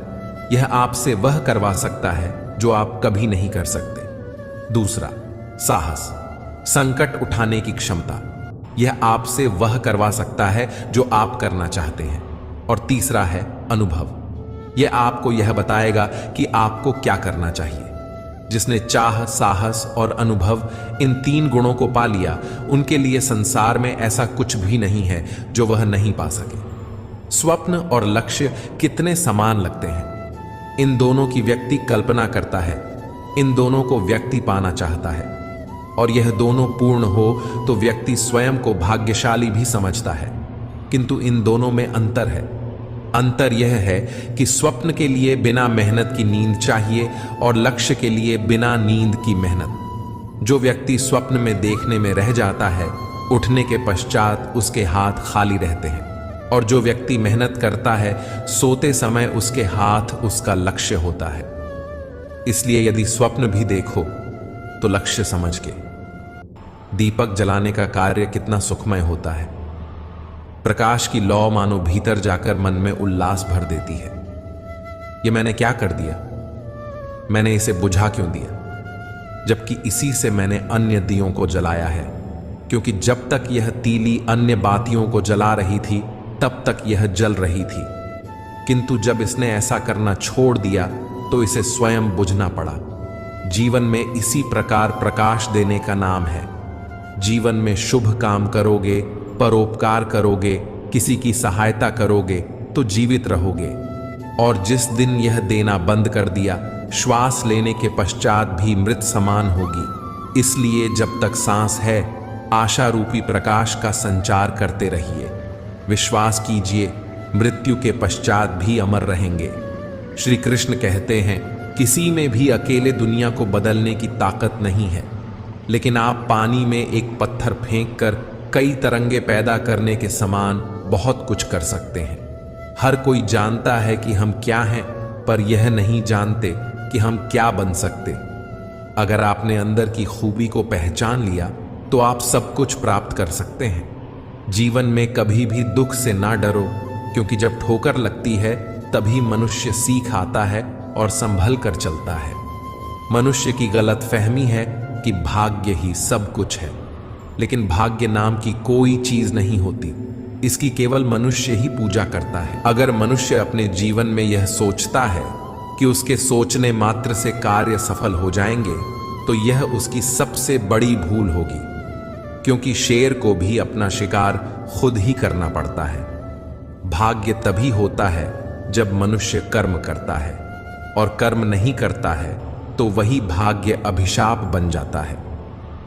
यह आपसे वह करवा सकता है जो आप कभी नहीं कर सकते। दूसरा, साहस, संकट उठाने की क्षमता। यह आपसे वह करवा सकता है जो आप करना चाहते हैं। और तीसरा है अनुभव। यह आपको यह बताएगा कि आपको क्या करना चाहिए। जिसने चाह, साहस और अनुभव इन 3 गुणों को पा लिया, उनके लिए संसार में ऐसा कुछ भी नहीं है जो वह नहीं पा सके। स्वप्न और लक्ष्य कितने समान लगते हैं। इन दोनों की व्यक्ति कल्पना करता है, इन दोनों को व्यक्ति पाना चाहता है, और यह दोनों पूर्ण हो तो व्यक्ति स्वयं को भाग्यशाली भी समझता है। किंतु इन दोनों में अंतर है। अंतर यह है कि स्वप्न के लिए बिना मेहनत की नींद चाहिए और लक्ष्य के लिए बिना नींद की मेहनत। जो व्यक्ति स्वप्न में देखने में रह जाता है, उठने के पश्चात उसके हाथ खाली रहते हैं, और जो व्यक्ति मेहनत करता है, सोते समय उसके हाथ उसका लक्ष्य होता है। इसलिए यदि स्वप्न भी देखो तो लक्ष्य समझ के। दीपक जलाने का कार्य कितना सुखमय होता है। प्रकाश की लौ मानो भीतर जाकर मन में उल्लास भर देती है। ये मैंने क्या कर दिया, मैंने इसे बुझा क्यों दिया, जबकि इसी से मैंने अन्य दियों को जलाया है। क्योंकि जब तक यह तीली अन्य बातियों को जला रही थी, तब तक यह जल रही थी, किंतु जब इसने ऐसा करना छोड़ दिया तो इसे स्वयं बुझना पड़ा। जीवन में इसी प्रकार प्रकाश देने का नाम है। जीवन में शुभ काम करोगे, परोपकार करोगे, किसी की सहायता करोगे तो जीवित रहोगे। और जिस दिन यह देना बंद कर दिया, श्वास लेने के पश्चात भी मृत समान होगी। इसलिए जब तक सांस है, आशा रूपी प्रकाश का संचार करते रहिए। विश्वास कीजिए, मृत्यु के पश्चात भी अमर रहेंगे। श्री कृष्ण कहते हैं, किसी में भी अकेले दुनिया को बदलने की ताकत नहीं है, लेकिन आप पानी में एक पत्थर फेंक कर कई तरंगे पैदा करने के समान बहुत कुछ कर सकते हैं। हर कोई जानता है कि हम क्या हैं, पर यह नहीं जानते कि हम क्या बन सकते। अगर आपने अंदर की खूबी को पहचान लिया तो आप सब कुछ प्राप्त कर सकते हैं। जीवन में कभी भी दुख से ना डरो, क्योंकि जब ठोकर लगती है तभी मनुष्य सीख आता है और संभल कर चलता है। मनुष्य की गलतफहमी है कि भाग्य ही सब कुछ है, लेकिन भाग्य नाम की कोई चीज नहीं होती। इसकी केवल मनुष्य ही पूजा करता है। अगर मनुष्य अपने जीवन में यह सोचता है कि उसके सोचने मात्र से कार्य सफल हो जाएंगे, तो यह उसकी सबसे बड़ी भूल होगी, क्योंकि शेर को भी अपना शिकार खुद ही करना पड़ता है। भाग्य तभी होता है जब मनुष्य कर्म करता है, और कर्म नहीं करता है तो वही भाग्य अभिशाप बन जाता है।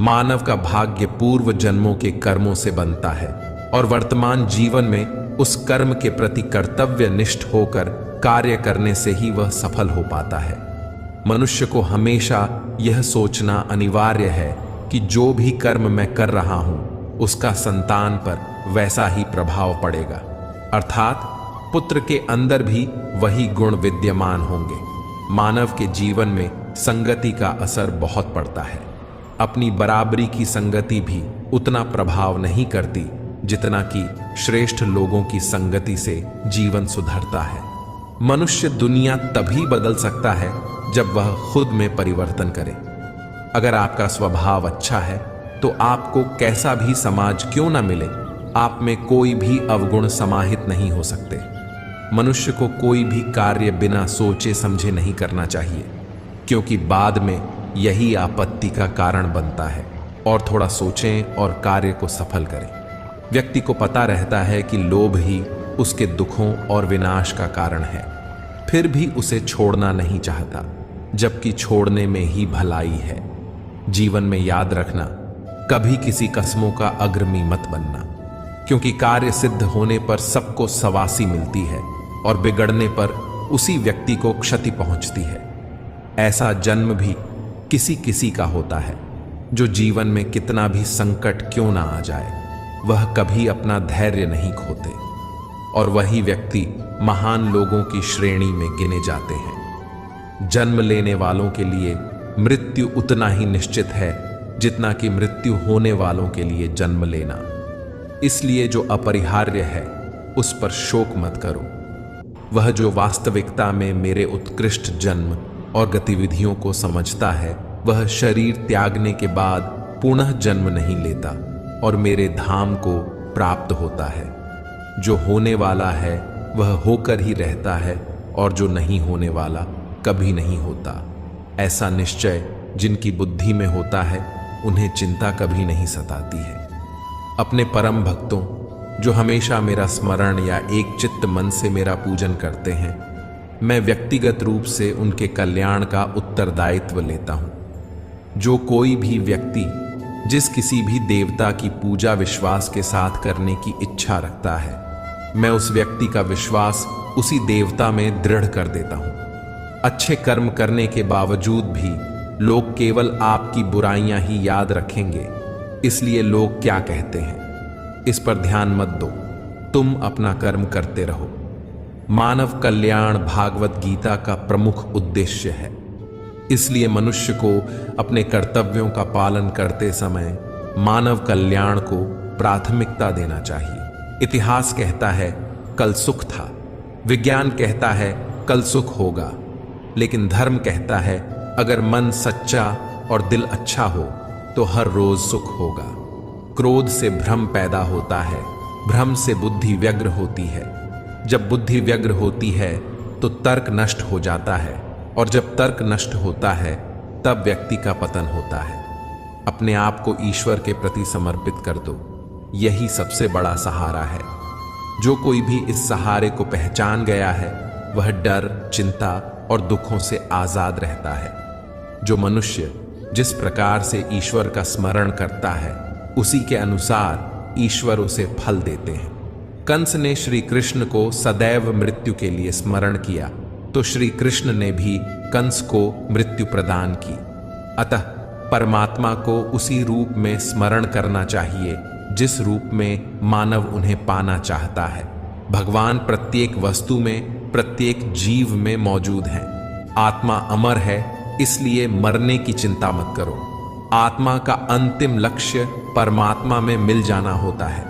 मानव का भाग्य पूर्व जन्मों के कर्मों से बनता है, और वर्तमान जीवन में उस कर्म के प्रति कर्तव्य निष्ठ होकर कार्य करने से ही वह सफल हो पाता है। मनुष्य को हमेशा यह सोचना अनिवार्य है कि जो भी कर्म मैं कर रहा हूं, उसका संतान पर वैसा ही प्रभाव पड़ेगा, अर्थात पुत्र के अंदर भी वही गुण विद्यमान होंगे। मानव के जीवन में संगति का असर बहुत पड़ता है। अपनी बराबरी की संगति भी उतना प्रभाव नहीं करती जितना कि श्रेष्ठ लोगों की संगति से जीवन सुधरता है। मनुष्य दुनिया तभी बदल सकता है जब वह खुद में परिवर्तन करे। अगर आपका स्वभाव अच्छा है तो आपको कैसा भी समाज क्यों ना मिले, आप में कोई भी अवगुण समाहित नहीं हो सकते। मनुष्य को कोई भी कार्य बिना सोचे समझे नहीं करना चाहिए, क्योंकि बाद में यही आपत्ति का कारण बनता है। और थोड़ा सोचें और कार्य को सफल करें। व्यक्ति को पता रहता है कि लोभ ही उसके दुखों और विनाश का कारण है, फिर भी उसे छोड़ना नहीं चाहता, जबकि छोड़ने में ही भलाई है। जीवन में याद रखना, कभी किसी कस्मों का अग्रणी मत बनना, क्योंकि कार्य सिद्ध होने पर सबको सवासी मिलती है और बिगड़ने पर उसी व्यक्ति को क्षति पहुंचती है। ऐसा जन्म भी किसी किसी का होता है, जो जीवन में कितना भी संकट क्यों ना आ जाए, वह कभी अपना धैर्य नहीं खोते, और वही व्यक्ति महान लोगों की श्रेणी में गिने जाते हैं। जन्म लेने वालों के लिए मृत्यु उतना ही निश्चित है जितना कि मृत्यु होने वालों के लिए जन्म लेना। इसलिए जो अपरिहार्य है उस पर शोक मत करो। वह जो वास्तविकता में मेरे उत्कृष्ट जन्म और गतिविधियों को समझता है, वह शरीर त्यागने के बाद पुनः जन्म नहीं लेता और मेरे धाम को प्राप्त होता है। जो होने वाला है वह होकर ही रहता है, और जो नहीं होने वाला कभी नहीं होता। ऐसा निश्चय जिनकी बुद्धि में होता है उन्हें चिंता कभी नहीं सताती है। अपने परम भक्तों जो हमेशा मेरा स्मरण या एक चित्त मन से मेरा पूजन करते हैं, मैं व्यक्तिगत रूप से उनके कल्याण का उत्तरदायित्व लेता हूं। जो कोई भी व्यक्ति जिस किसी भी देवता की पूजा विश्वास के साथ करने की इच्छा रखता है, मैं उस व्यक्ति का विश्वास उसी देवता में दृढ़ कर देता हूं। अच्छे कर्म करने के बावजूद भी लोग केवल आपकी बुराइयां ही याद रखेंगे, इसलिए लोग क्या कहते हैं इस पर ध्यान मत दो, तुम अपना कर्म करते रहो। मानव कल्याण भागवत गीता का प्रमुख उद्देश्य है, इसलिए मनुष्य को अपने कर्तव्यों का पालन करते समय मानव कल्याण को प्राथमिकता देना चाहिए। इतिहास कहता है कल सुख था, विज्ञान कहता है कल सुख होगा, लेकिन धर्म कहता है अगर मन सच्चा और दिल अच्छा हो तो हर रोज सुख होगा। क्रोध से भ्रम पैदा होता है, भ्रम से बुद्धि व्यग्र होती है, जब बुद्धि व्यग्र होती है तो तर्क नष्ट हो जाता है, और जब तर्क नष्ट होता है तब व्यक्ति का पतन होता है। अपने आप को ईश्वर के प्रति समर्पित कर दो, यही सबसे बड़ा सहारा है। जो कोई भी इस सहारे को पहचान गया है वह डर, चिंता और दुखों से आजाद रहता है। जो मनुष्य जिस प्रकार से ईश्वर का स्मरण करता है उसी के अनुसार ईश्वर उसे फल देते हैं। कंस ने श्री कृष्ण को सदैव मृत्यु के लिए स्मरण किया तो श्री कृष्ण ने भी कंस को मृत्यु प्रदान की। अतः परमात्मा को उसी रूप में स्मरण करना चाहिए जिस रूप में मानव उन्हें पाना चाहता है। भगवान प्रत्येक वस्तु में, प्रत्येक जीव में मौजूद हैं। आत्मा अमर है, इसलिए मरने की चिंता मत करो। आत्मा का अंतिम लक्ष्य परमात्मा में मिल जाना होता है,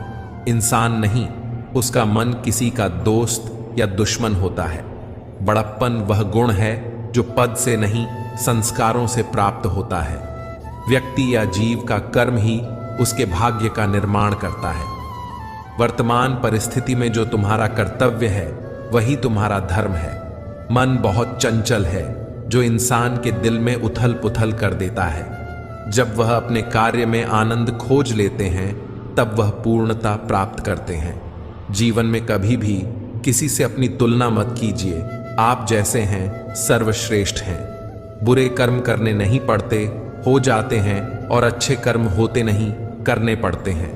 इंसान नहीं। उसका मन किसी का दोस्त या दुश्मन होता है। बड़प्पन वह गुण है जो पद से नहीं संस्कारों से प्राप्त होता है। व्यक्ति या जीव का कर्म ही उसके भाग्य का निर्माण करता है। वर्तमान परिस्थिति में जो तुम्हारा कर्तव्य है वही तुम्हारा धर्म है। मन बहुत चंचल है जो इंसान के दिल में उथल पुथल कर देता है। जब वह अपने कार्य में आनंद खोज लेते हैं तब वह पूर्णता प्राप्त करते हैं। जीवन में कभी भी किसी से अपनी तुलना मत कीजिए। आप जैसे हैं सर्वश्रेष्ठ हैं। बुरे कर्म करने नहीं पड़ते, हो जाते हैं, और अच्छे कर्म होते नहीं, करने पड़ते हैं।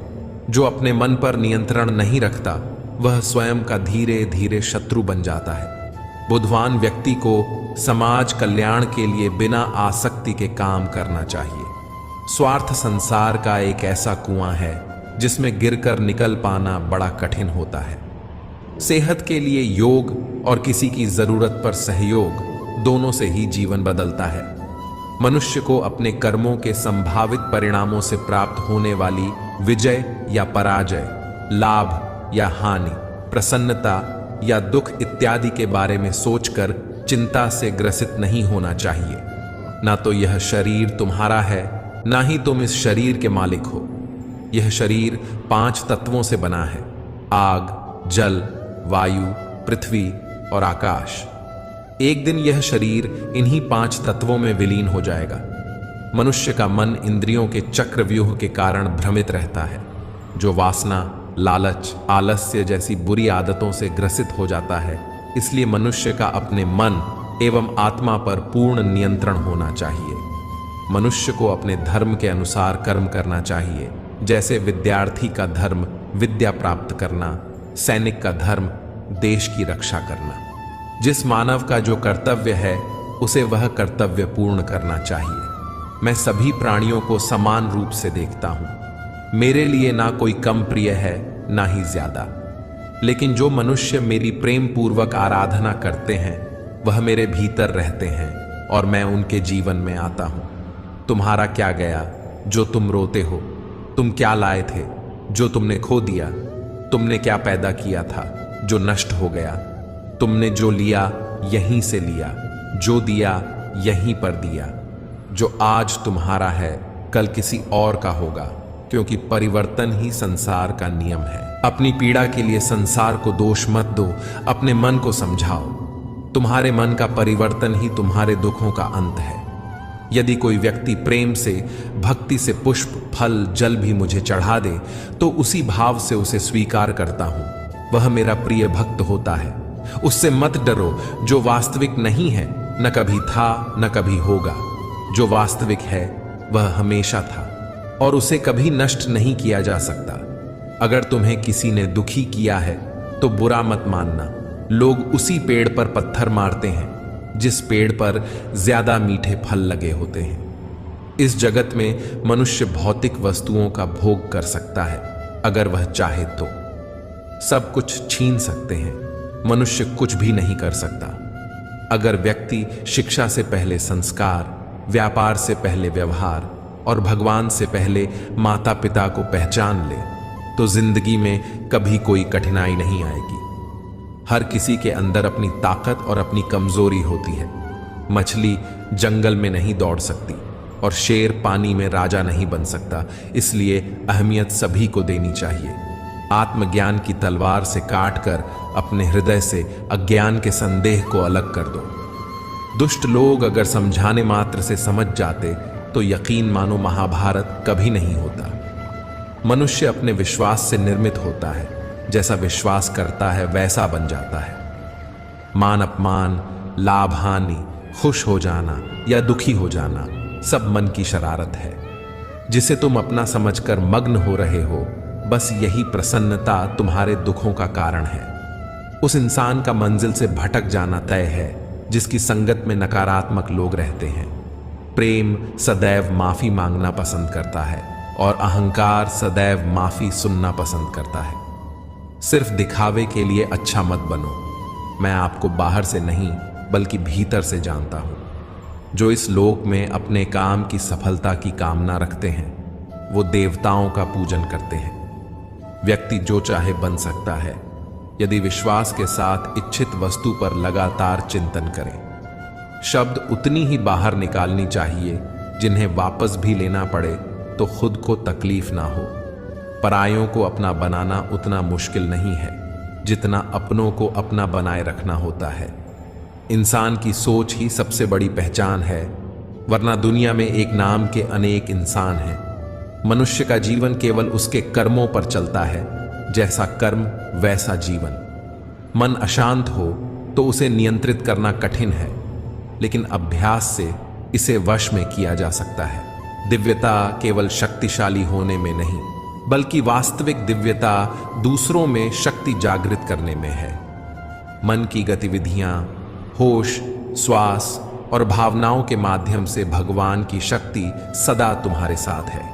जो अपने मन पर नियंत्रण नहीं रखता वह स्वयं का धीरे धीरे शत्रु बन जाता है। बुद्धिमान व्यक्ति को समाज कल्याण के लिए बिना आसक्ति के काम करना चाहिए। स्वार्थ संसार का एक ऐसा कुआं है जिसमें गिरकर निकल पाना बड़ा कठिन होता है। सेहत के लिए योग और किसी की जरूरत पर सहयोग, दोनों से ही जीवन बदलता है। मनुष्य को अपने कर्मों के संभावित परिणामों से प्राप्त होने वाली विजय या पराजय, लाभ या हानि, प्रसन्नता या दुख इत्यादि के बारे में सोचकर चिंता से ग्रसित नहीं होना चाहिए। ना तो यह शरीर तुम्हारा है, ना ही तुम इस शरीर के मालिक हो। यह शरीर 5 तत्वों से बना है: आग, जल, वायु, पृथ्वी और आकाश। एक दिन यह शरीर इन्हीं 5 तत्वों में विलीन हो जाएगा। मनुष्य का मन इंद्रियों के चक्रव्यूह के कारण भ्रमित रहता है, जो वासना, लालच, आलस्य जैसी बुरी आदतों से ग्रसित हो जाता है। इसलिए मनुष्य का अपने मन एवं आत्मा पर पूर्ण नियंत्रण होना चाहिए। मनुष्य को अपने धर्म के अनुसार कर्म करना चाहिए। जैसे विद्यार्थी का धर्म विद्या प्राप्त करना, सैनिक का धर्म देश की रक्षा करना। जिस मानव का जो कर्तव्य है उसे वह कर्तव्य पूर्ण करना चाहिए। मैं सभी प्राणियों को समान रूप से देखता हूं। मेरे लिए ना कोई कम प्रिय है ना ही ज्यादा। लेकिन जो मनुष्य मेरी प्रेम पूर्वक आराधना करते हैं वह मेरे भीतर रहते हैं और मैं उनके जीवन में आता हूं। तुम्हारा क्या गया जो तुम रोते हो? तुम क्या लाए थे जो तुमने खो दिया? तुमने क्या पैदा किया था जो नष्ट हो गया? तुमने जो लिया यहीं से लिया, जो दिया यहीं पर दिया। जो आज तुम्हारा है कल किसी और का होगा, क्योंकि परिवर्तन ही संसार का नियम है। अपनी पीड़ा के लिए संसार को दोष मत दो, अपने मन को समझाओ। तुम्हारे मन का परिवर्तन ही तुम्हारे दुखों का अंत है। यदि कोई व्यक्ति प्रेम से, भक्ति से पुष्प, फल, जल भी मुझे चढ़ा दे तो उसी भाव से उसे स्वीकार करता हूं। वह मेरा प्रिय भक्त होता है। उससे मत डरो, जो वास्तविक नहीं है, न कभी था न कभी होगा। जो वास्तविक है वह हमेशा था और उसे कभी नष्ट नहीं किया जा सकता। अगर तुम्हें किसी ने दुखी किया है तो बुरा मत मानना। लोग उसी पेड़ पर पत्थर मारते हैं जिस पेड़ पर ज्यादा मीठे फल लगे होते हैं। इस जगत में मनुष्य भौतिक वस्तुओं का भोग कर सकता है अगर वह चाहे तो। सब कुछ छीन सकते हैं, मनुष्य कुछ भी नहीं कर सकता। अगर व्यक्ति शिक्षा से पहले संस्कार, व्यापार से पहले व्यवहार और भगवान से पहले माता पिता को पहचान ले तो जिंदगी में कभी कोई कठिनाई नहीं आएगी। हर किसी के अंदर अपनी ताकत और अपनी कमजोरी होती है। मछली जंगल में नहीं दौड़ सकती और शेर पानी में राजा नहीं बन सकता, इसलिए अहमियत सभी को देनी चाहिए। आत्मज्ञान की तलवार से काटकर अपने हृदय से अज्ञान के संदेह को अलग कर दो। दुष्ट लोग अगर समझाने मात्र से समझ जाते तो यकीन मानो महाभारत कभी नहीं होता। मनुष्य अपने विश्वास से निर्मित होता है, जैसा विश्वास करता है वैसा बन जाता है। मान अपमान, लाभ हानि, खुश हो जाना या दुखी हो जाना सब मन की शरारत है, जिसे तुम अपना समझकर मग्न हो रहे हो। बस यही प्रसन्नता तुम्हारे दुखों का कारण है। उस इंसान का मंजिल से भटक जाना तय है जिसकी संगत में नकारात्मक लोग रहते हैं। प्रेम सदैव माफी मांगना पसंद करता है और अहंकार सदैव माफी सुनना पसंद करता है। सिर्फ दिखावे के लिए अच्छा मत बनो। मैं आपको बाहर से नहीं बल्कि भीतर से जानता हूं। जो इस लोक में अपने काम की सफलता की कामना रखते हैं वो देवताओं का पूजन करते हैं। व्यक्ति जो चाहे बन सकता है यदि विश्वास के साथ इच्छित वस्तु पर लगातार चिंतन करे। शब्द उतनी ही बाहर निकालनी चाहिए जिन्हें वापस भी लेना पड़े तो खुद को तकलीफ ना हो। परायों को अपना बनाना उतना मुश्किल नहीं है जितना अपनों को अपना बनाए रखना होता है। इंसान की सोच ही सबसे बड़ी पहचान है, वरना दुनिया में एक नाम के अनेक इंसान हैं। मनुष्य का जीवन केवल उसके कर्मों पर चलता है, जैसा कर्म वैसा जीवन। मन अशांत हो तो उसे नियंत्रित करना कठिन है, लेकिन अभ्यास से इसे वश में किया जा सकता है। दिव्यता केवल शक्तिशाली होने में नहीं बल्कि वास्तविक दिव्यता दूसरों में शक्ति जागृत करने में है। मन की गतिविधियां, होश, श्वास और भावनाओं के माध्यम से भगवान की शक्ति सदा तुम्हारे साथ है।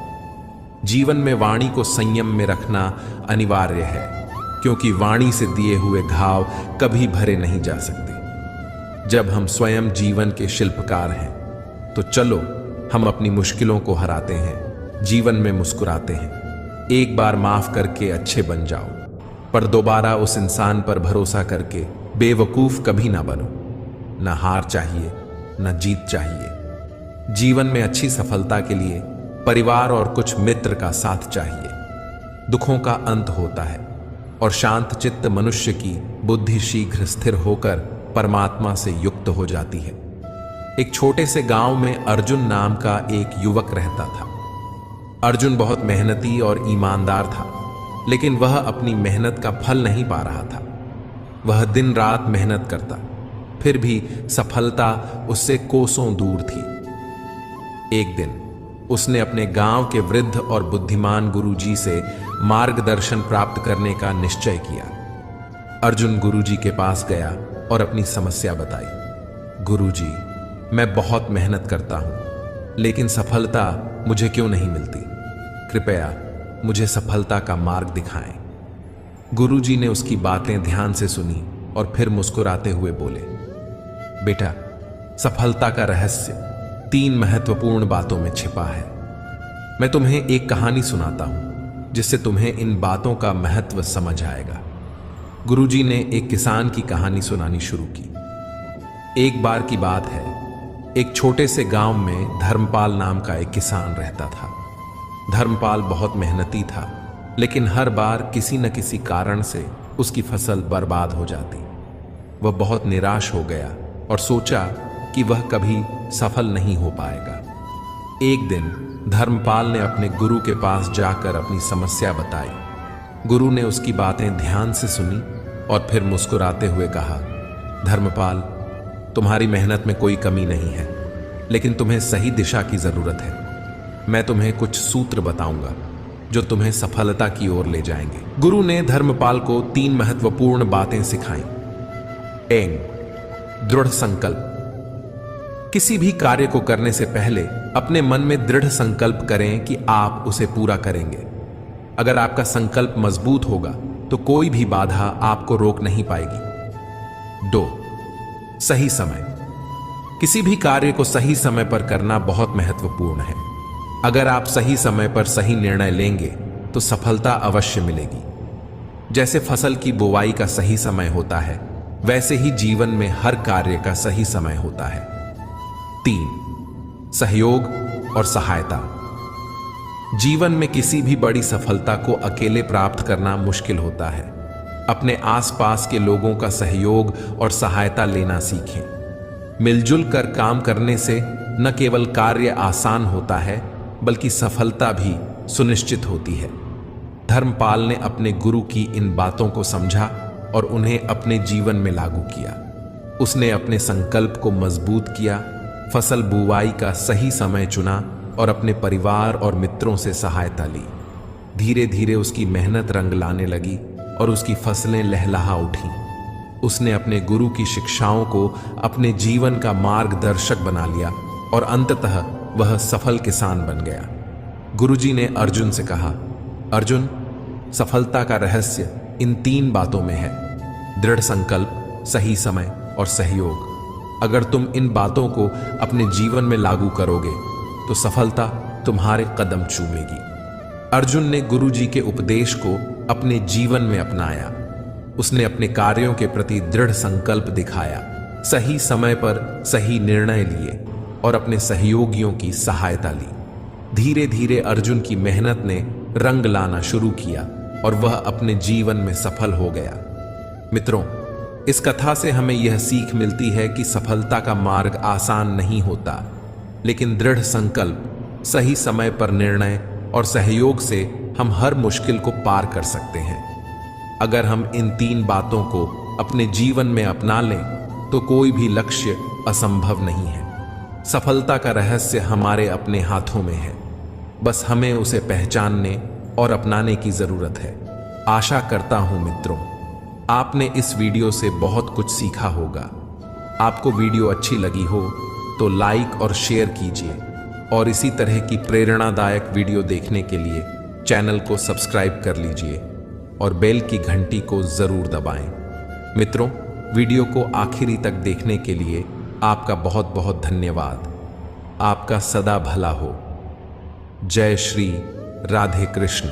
जीवन में वाणी को संयम में रखना अनिवार्य है, क्योंकि वाणी से दिए हुए घाव कभी भरे नहीं जा सकते। जब हम स्वयं जीवन के शिल्पकार हैं तो चलो हम अपनी मुश्किलों को हराते हैं, जीवन में मुस्कुराते हैं। एक बार माफ करके अच्छे बन जाओ, पर दोबारा उस इंसान पर भरोसा करके बेवकूफ कभी ना बनो। न हार चाहिए न जीत चाहिए। जीवन में अच्छी सफलता के लिए परिवार और कुछ मित्र का साथ चाहिए। दुखों का अंत होता है और शांत चित्त मनुष्य की बुद्धि शीघ्र स्थिर होकर परमात्मा से युक्त हो जाती है। एक छोटे से गांव में अर्जुन नाम का एक युवक रहता था। अर्जुन बहुत मेहनती और ईमानदार था, लेकिन वह अपनी मेहनत का फल नहीं पा रहा था। वह दिन रात मेहनत करता, फिर भी सफलता उससे कोसों दूर थी। एक दिन उसने अपने गांव के वृद्ध और बुद्धिमान गुरुजी से मार्गदर्शन प्राप्त करने का निश्चय किया। अर्जुन गुरुजी के पास गया और अपनी समस्या बताई। गुरुजी, मैं बहुत मेहनत करता हूं, लेकिन सफलता मुझे क्यों नहीं मिलती? कृपया मुझे सफलता का मार्ग दिखाएं। गुरुजी ने उसकी बातें ध्यान से सुनी और फिर मुस्कुराते हुए बोले, बेटा, सफलता का रहस्य 3 महत्वपूर्ण बातों में छिपा है। मैं तुम्हें एक कहानी सुनाता हूं जिससे तुम्हें इन बातों का महत्व समझ आएगा। गुरुजी ने एक किसान की कहानी सुनानी शुरू की। एक बार की बात है, एक छोटे से गांव में धर्मपाल नाम का एक किसान रहता था। धर्मपाल बहुत मेहनती था, लेकिन हर बार किसी न किसी कारण से उसकी फसल बर्बाद हो जाती। वह बहुत निराश हो गया और सोचा कि वह कभी सफल नहीं हो पाएगा। एक दिन धर्मपाल ने अपने गुरु के पास जाकर अपनी समस्या बताई। गुरु ने उसकी बातें ध्यान से सुनी और फिर मुस्कुराते हुए कहा, धर्मपाल, तुम्हारी मेहनत में कोई कमी नहीं है, लेकिन तुम्हें सही दिशा की जरूरत है। मैं तुम्हें कुछ सूत्र बताऊंगा जो तुम्हें सफलता की ओर ले जाएंगे। गुरु ने धर्मपाल को 3 महत्वपूर्ण बातें सिखाईं। एंग, दृढ़ संकल्प। किसी भी कार्य को करने से पहले अपने मन में दृढ़ संकल्प करें कि आप उसे पूरा करेंगे। अगर आपका संकल्प मजबूत होगा तो कोई भी बाधा आपको रोक नहीं पाएगी। 2, सही समय। किसी भी कार्य को सही समय पर करना बहुत महत्वपूर्ण है। अगर आप सही समय पर सही निर्णय लेंगे तो सफलता अवश्य मिलेगी। जैसे फसल की बुवाई का सही समय होता है, वैसे ही जीवन में हर कार्य का सही समय होता है। 3, सहयोग और सहायता। जीवन में किसी भी बड़ी सफलता को अकेले प्राप्त करना मुश्किल होता है। अपने आसपास के लोगों का सहयोग और सहायता लेना सीखें। मिलजुल कर काम करने से न केवल कार्य आसान होता है, बल्कि सफलता भी सुनिश्चित होती है। धर्मपाल ने अपने गुरु की इन बातों को समझा और उन्हें अपने जीवन में लागू किया। उसने अपने संकल्प को मजबूत किया, फसल बुवाई का सही समय चुना और अपने परिवार और मित्रों से सहायता ली। धीरे धीरे उसकी मेहनत रंग लाने लगी और उसकी फसलें लहलहा उठीं। उसने अपने गुरु की शिक्षाओं को अपने जीवन का मार्गदर्शक बना लिया और अंततः वह सफल किसान बन गया। गुरुजी ने अर्जुन से कहा, अर्जुन, सफलता का रहस्य इन 3 बातों में है: दृढ़ संकल्प, सही समय और सहयोग। अगर तुम इन बातों को अपने जीवन में लागू करोगे तो सफलता तुम्हारे कदम चूमेगी। अर्जुन ने गुरुजी के उपदेश को अपने जीवन में अपनाया। उसने अपने कार्यों के प्रति दृढ़ संकल्प दिखाया, सही समय पर सही निर्णय लिए और अपने सहयोगियों की सहायता ली। धीरे धीरे अर्जुन की मेहनत ने रंग लाना शुरू किया और वह अपने जीवन में सफल हो गया। मित्रों, इस कथा से हमें यह सीख मिलती है कि सफलता का मार्ग आसान नहीं होता, लेकिन दृढ़ संकल्प, सही समय पर निर्णय और सहयोग से हम हर मुश्किल को पार कर सकते हैं। अगर हम इन 3 बातों को अपने जीवन में अपना लें तो कोई भी लक्ष्य असंभव नहीं है। सफलता का रहस्य हमारे अपने हाथों में है, बस हमें उसे पहचानने और अपनाने की जरूरत है। आशा करता हूं मित्रों, आपने इस वीडियो से बहुत कुछ सीखा होगा। आपको वीडियो अच्छी लगी हो तो लाइक और शेयर कीजिए और इसी तरह की प्रेरणादायक वीडियो देखने के लिए चैनल को सब्सक्राइब कर लीजिए और बेल की घंटी को जरूर दबाएं। मित्रों, वीडियो को आखिरी तक देखने के लिए आपका बहुत बहुत धन्यवाद। आपका सदा भला हो। जय श्री राधे कृष्ण।